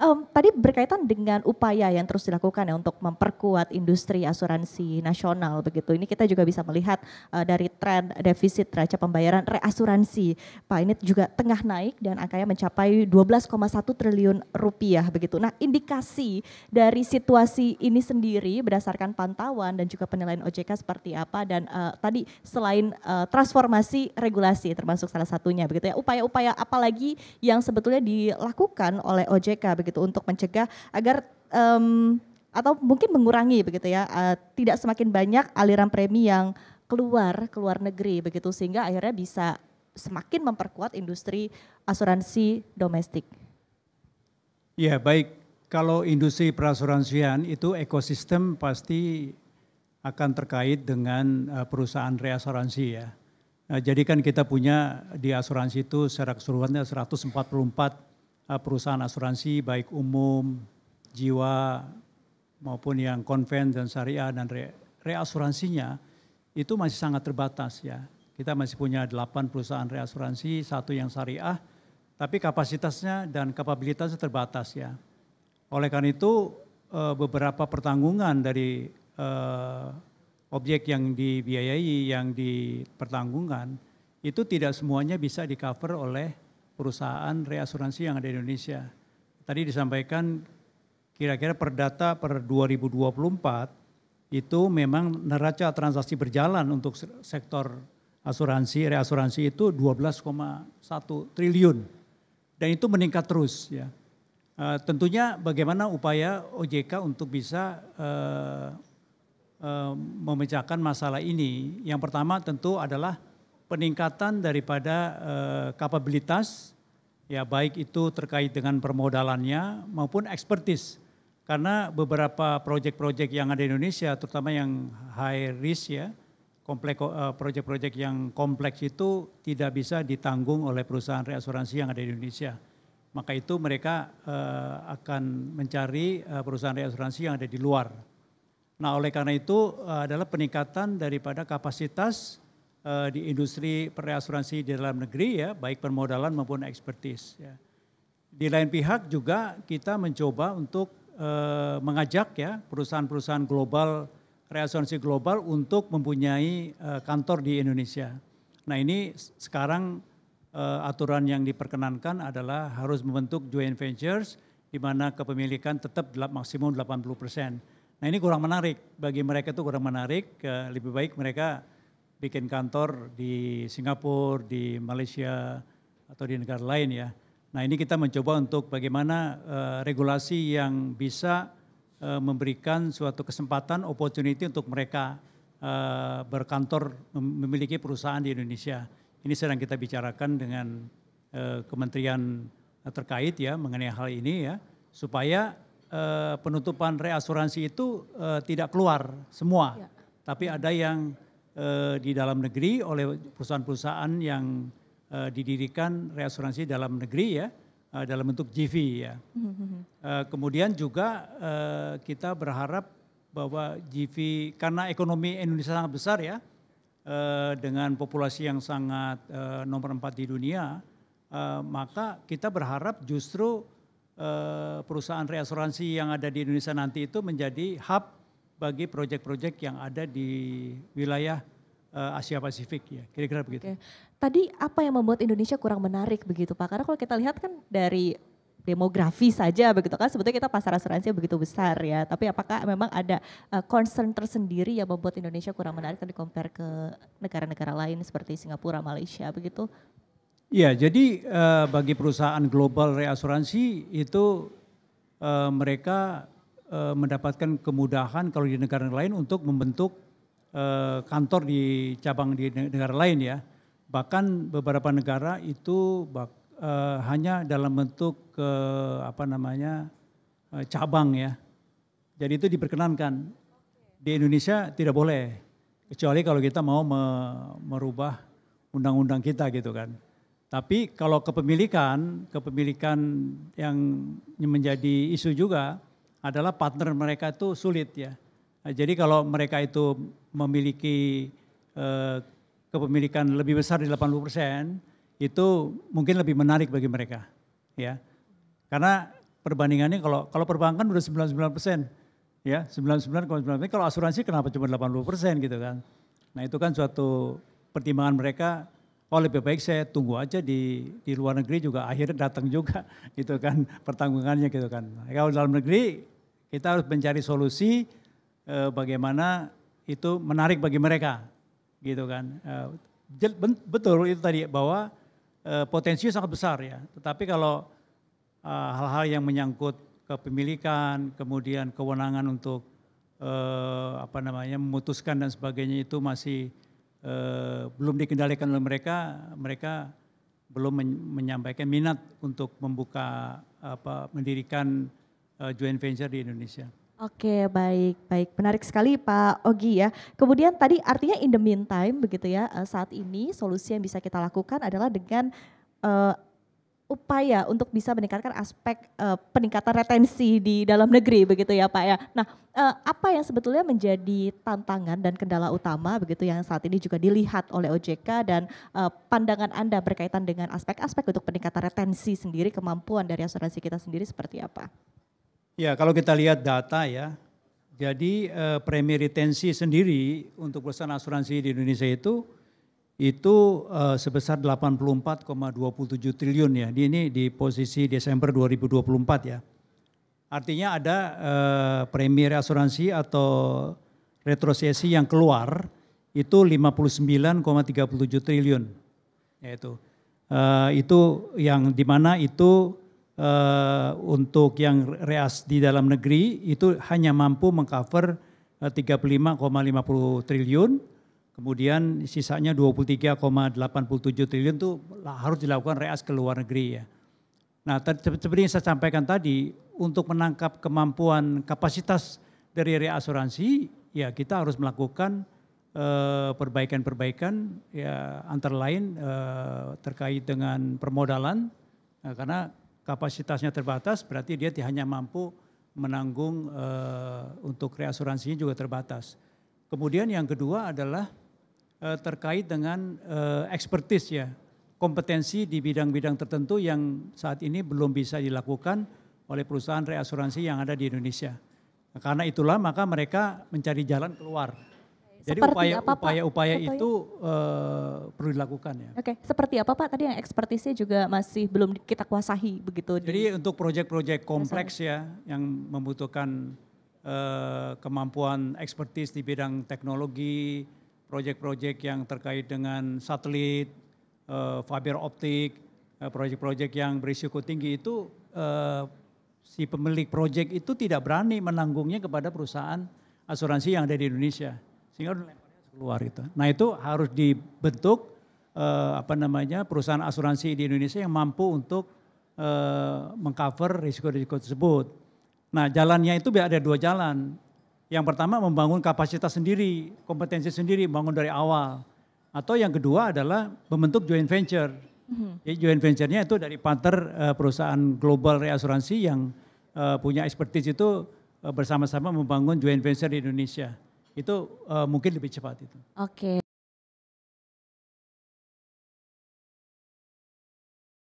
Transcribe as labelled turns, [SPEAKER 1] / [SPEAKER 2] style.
[SPEAKER 1] Tadi berkaitan dengan upaya yang terus dilakukan ya untuk memperkuat industri asuransi nasional begitu. Ini kita juga bisa melihat dari tren defisit neraca pembayaran reasuransi. Pak, ini juga tengah naik dan angkanya mencapai 12,1 triliun rupiah begitu. Nah, indikasi dari situasi ini sendiri berdasarkan pantauan dan juga penilaian OJK seperti apa, dan tadi selain transformasi regulasi termasuk salah satunya begitu ya. Upaya-upaya apa lagi yang sebetulnya dilakukan oleh OJK begitu untuk mencegah agar atau mungkin mengurangi begitu ya, tidak semakin banyak aliran premi yang keluar negeri begitu, sehingga akhirnya bisa semakin memperkuat industri asuransi domestik.
[SPEAKER 2] Ya baik, kalau industri perasuransian itu ekosistem pasti akan terkait dengan perusahaan reasuransi ya. Jadi kan kita punya di asuransi itu secara keseluruhannya 144 perusahaan asuransi baik umum, jiwa maupun yang konven dan syariah, dan reasuransinya itu masih sangat terbatas ya. Kita masih punya 8 perusahaan reasuransi, 1 yang syariah, tapi kapasitasnya dan kapabilitasnya terbatas ya. Oleh karena itu beberapa pertanggungan dari objek yang dibiayai, yang dipertanggungkan, itu tidak semuanya bisa di-cover oleh perusahaan reasuransi yang ada di Indonesia. Tadi disampaikan kira-kira per data per 2024 itu memang neraca transaksi berjalan untuk sektor asuransi, reasuransi itu 12,1 triliun. Dan itu meningkat terus ya. Tentunya bagaimana upaya OJK untuk bisa memecahkan masalah ini. Yang pertama tentu adalah peningkatan daripada kapabilitas, ya baik itu terkait dengan permodalannya maupun expertise. Karena beberapa proyek-proyek yang ada di Indonesia, terutama yang high risk ya, proyek-proyek yang kompleks itu tidak bisa ditanggung oleh perusahaan reasuransi yang ada di Indonesia. Maka itu mereka akan mencari perusahaan reasuransi yang ada di luar. Nah oleh karena itu adalah peningkatan daripada kapasitas di industri reasuransi di dalam negeri ya, baik permodalan maupun expertise ya. Di lain pihak juga kita mencoba untuk mengajak ya perusahaan-perusahaan global, reasuransi global untuk mempunyai kantor di Indonesia. Nah ini sekarang aturan yang diperkenankan adalah harus membentuk joint ventures di mana kepemilikan tetap maksimum 80%. Nah ini kurang menarik, bagi mereka itu kurang menarik, lebih baik mereka bikin kantor di Singapura, di Malaysia, atau di negara lain ya. Nah ini kita mencoba untuk bagaimana regulasi yang bisa memberikan suatu kesempatan, opportunity untuk mereka berkantor, memiliki perusahaan di Indonesia. Ini sedang kita bicarakan dengan kementerian terkait ya mengenai hal ini ya, supaya penutupan reasuransi itu tidak keluar semua, ya. Tapi ada yang di dalam negeri oleh perusahaan-perusahaan yang didirikan reasuransi dalam negeri ya, dalam bentuk JV ya. Kemudian juga kita berharap bahwa JV, karena ekonomi Indonesia sangat besar ya, dengan populasi yang sangat nomor 4 di dunia, maka kita berharap justru perusahaan reasuransi yang ada di Indonesia nanti itu menjadi hub bagi proyek-proyek yang ada di wilayah Asia Pasifik ya, kira-kira begitu.
[SPEAKER 1] Oke. Tadi apa yang membuat Indonesia kurang menarik begitu Pak? Karena kalau kita lihat kan dari demografi saja begitu kan, sebetulnya kita pasar asuransi begitu besar ya, tapi apakah memang ada concern tersendiri yang membuat Indonesia kurang menarik kalau di-compare ke negara-negara lain seperti Singapura, Malaysia begitu?
[SPEAKER 2] Iya, jadi bagi perusahaan global reasuransi itu mereka mendapatkan kemudahan kalau di negara lain untuk membentuk kantor di cabang di negara lain ya. Bahkan beberapa negara itu hanya dalam bentuk cabang ya. Jadi itu diperkenankan. Di Indonesia tidak boleh, kecuali kalau kita mau merubah undang-undang kita gitu kan. Tapi kalau kepemilikan yang menjadi isu juga adalah partner mereka itu sulit ya. Nah, jadi kalau mereka itu memiliki kepemilikan lebih besar di 80%, itu mungkin lebih menarik bagi mereka ya. Karena perbandingannya kalau perbankan udah 99%, ya 99,9%. Kalau asuransi kenapa cuma 80% gitu kan? Nah itu kan suatu pertimbangan mereka. Oh lebih baik saya tunggu aja di luar negeri juga akhirnya datang juga gitu kan pertanggungannya gitu kan. Nah, kalau dalam negeri kita harus mencari solusi bagaimana itu menarik bagi mereka gitu kan. Betul itu tadi bahwa potensinya sangat besar ya. Tetapi kalau hal-hal yang menyangkut kepemilikan, kemudian kewenangan untuk memutuskan dan sebagainya itu masih belum dikendalikan oleh mereka, mereka belum menyampaikan minat untuk membuka mendirikan joint venture di Indonesia.
[SPEAKER 1] Oke, baik, baik. Menarik sekali Pak Ogi ya. Kemudian tadi artinya in the meantime begitu ya, saat ini solusi yang bisa kita lakukan adalah dengan upaya untuk bisa meningkatkan aspek peningkatan retensi di dalam negeri begitu ya Pak ya. Nah, apa yang sebetulnya menjadi tantangan dan kendala utama begitu yang saat ini juga dilihat oleh OJK dan pandangan Anda berkaitan dengan aspek-aspek untuk peningkatan retensi sendiri, kemampuan dari asuransi kita sendiri seperti apa?
[SPEAKER 2] Ya, kalau kita lihat data ya, jadi premi retensi sendiri untuk perusahaan asuransi di Indonesia itu sebesar 84,27 triliun ya. Ini di posisi Desember 2024 ya. Artinya ada premi reasuransi atau retrosesi yang keluar itu 59,37 triliun. Yaitu itu yang dimana itu untuk yang reas di dalam negeri itu hanya mampu mengcover 35,50 triliun. Kemudian sisanya 23,87 triliun itu harus dilakukan reas ke luar negeri ya. Nah seperti yang saya sampaikan tadi, untuk menangkap kemampuan kapasitas dari reasuransi ya kita harus melakukan perbaikan-perbaikan ya antara lain terkait dengan permodalan karena kapasitasnya terbatas berarti dia hanya mampu menanggung untuk reasuransinya juga terbatas. Kemudian yang kedua adalah terkait dengan expertise ya, kompetensi di bidang-bidang tertentu yang saat ini belum bisa dilakukan oleh perusahaan reasuransi yang ada di Indonesia. Karena itulah maka mereka mencari jalan keluar. Jadi upaya-upaya itu perlu dilakukan ya.
[SPEAKER 1] Oke, seperti apa Pak tadi yang ekspertisnya juga masih belum kita kuasai begitu?
[SPEAKER 2] Jadi untuk proyek-proyek kompleks ya yang membutuhkan kemampuan ekspertis di bidang teknologi, proyek-proyek yang terkait dengan satelit, fiber optik, proyek-proyek yang berisiko tinggi itu si pemilik proyek itu tidak berani menanggungnya kepada perusahaan asuransi yang ada di Indonesia. Sehingga keluar itu. Nah itu harus dibentuk perusahaan asuransi di Indonesia yang mampu untuk mengcover risiko-risiko tersebut. Nah jalannya itu ada dua jalan. Yang pertama membangun kapasitas sendiri, kompetensi sendiri, bangun dari awal. Atau yang kedua adalah membentuk joint venture. Jadi joint venture-nya itu dari partner perusahaan global reasuransi yang punya expertise itu bersama-sama membangun joint venture di Indonesia. Itu mungkin lebih cepat itu.
[SPEAKER 1] Oke.